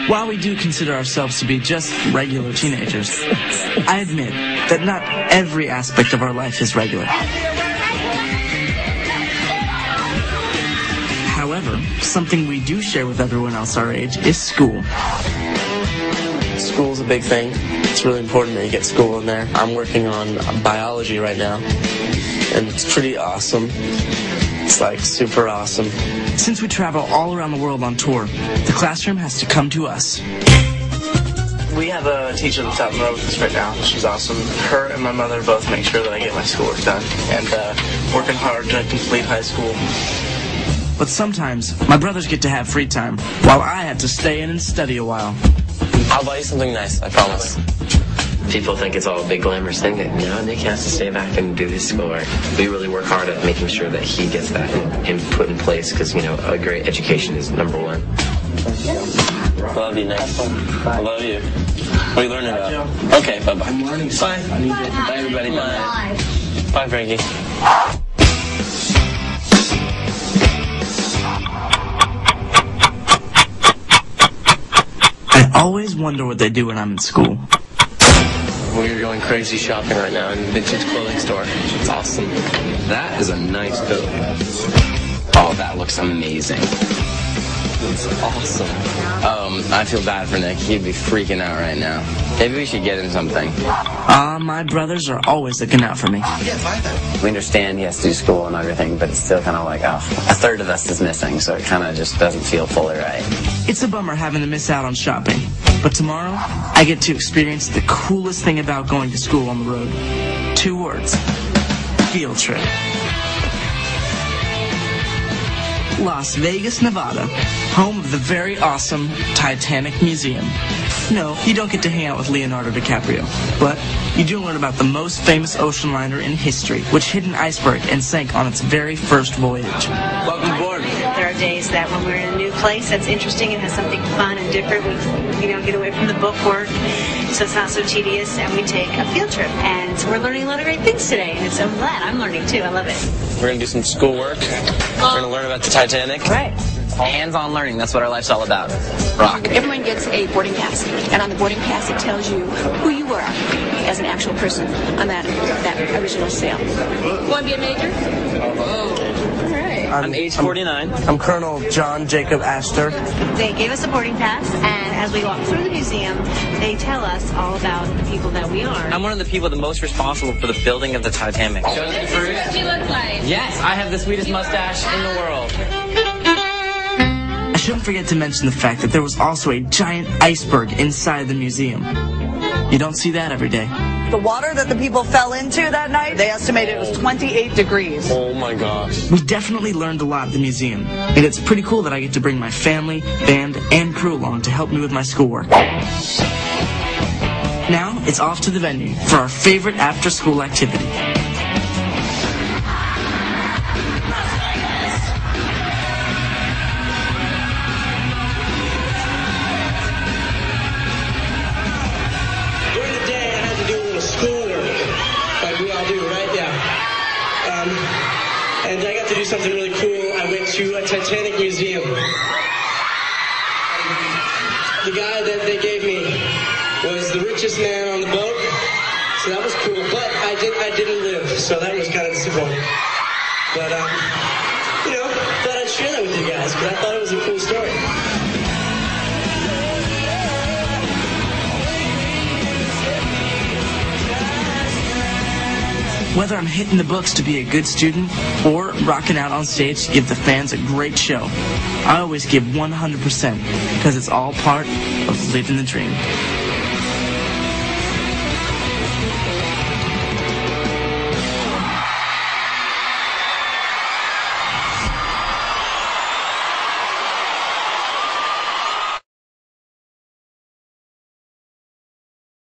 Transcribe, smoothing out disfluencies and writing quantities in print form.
While we do consider ourselves to be just regular teenagers, I admit that not every aspect of our life is regular. However, something we do share with everyone else our age is school. School's a big thing. It's really important that you get school in there. I'm working on biology right now, and it's pretty awesome. It's like super awesome. Since we travel all around the world on tour, the classroom has to come to us. We have a teacher that's out in the road with us right now. She's awesome. Her and my mother both make sure that I get my schoolwork done, and working hard to complete high school. But sometimes, my brothers get to have free time, while I have to stay in and study a while. I'll buy you something nice, I promise. People think it's all a big glamorous thing that, Nick has to stay back and do his schoolwork. We really work hard at making sure that he gets that and put in place because, a great education is number one. I love you, Nick. I love you. What are you learning about? Okay, bye-bye. I'm learning. Bye. Bye, everybody. Bye. Bye, Frankie. I always wonder what they do when I'm in school. We're going crazy shopping right now in a vintage clothing store. It's awesome. That is a nice coat. Oh, that looks amazing. It's awesome. I feel bad for Nick. He'd be freaking out right now. Maybe we should get him something. My brothers are always looking out for me. We understand he has to do school and everything, but it's still kind of like, a third of us is missing, so it kind of just doesn't feel fully right. It's a bummer having to miss out on shopping. But tomorrow, I get to experience the coolest thing about going to school on the road. 2 words. Field trip. Las Vegas, Nevada, home of the very awesome Titanic Museum. No, you don't get to hang out with Leonardo DiCaprio, but you do learn about the most famous ocean liner in history, which hit an iceberg and sank on its very first voyage. Welcome aboard. There are days that when we're in a new place that's interesting and has something fun and different, we get away from the book work, so it's not so tedious, and we take a field trip. And we're learning a lot of great things today, and so I'm glad. I'm learning too. I love it. We're going to do some schoolwork. We're going to learn about the Titanic. Right. Hands-on learning, that's what our life's all about. Rock. Everyone gets a boarding pass, and on the boarding pass it tells you who you were as an actual person on that original sail. Want to be a major? All right. I'm age 49. I'm Colonel John Jacob Astor. They gave us a boarding pass, and as we walk through the museum, they tell us all about the people that we are. I'm one of the people the most responsible for the building of the Titanic. What do you look like? Yes, I have the sweetest mustache in the world. I shouldn't forget to mention the fact that there was also a giant iceberg inside the museum. You don't see that every day. The water that the people fell into that night, they estimated it was 28 degrees. Oh my gosh. We definitely learned a lot at the museum, and it's pretty cool that I get to bring my family, band, and crew along to help me with my schoolwork. Now, it's off to the venue for our favorite after-school activity. And I got to do something really cool. I went to a Titanic museum. The guy that they gave me was the richest man on the boat, so that was cool. But I didn't live, so that was kind of disappointing. But thought I'd share that with you guys because I thought it was a cool story. Whether I'm hitting the books to be a good student or rocking out on stage to give the fans a great show, I always give 100% because it's all part of living the dream.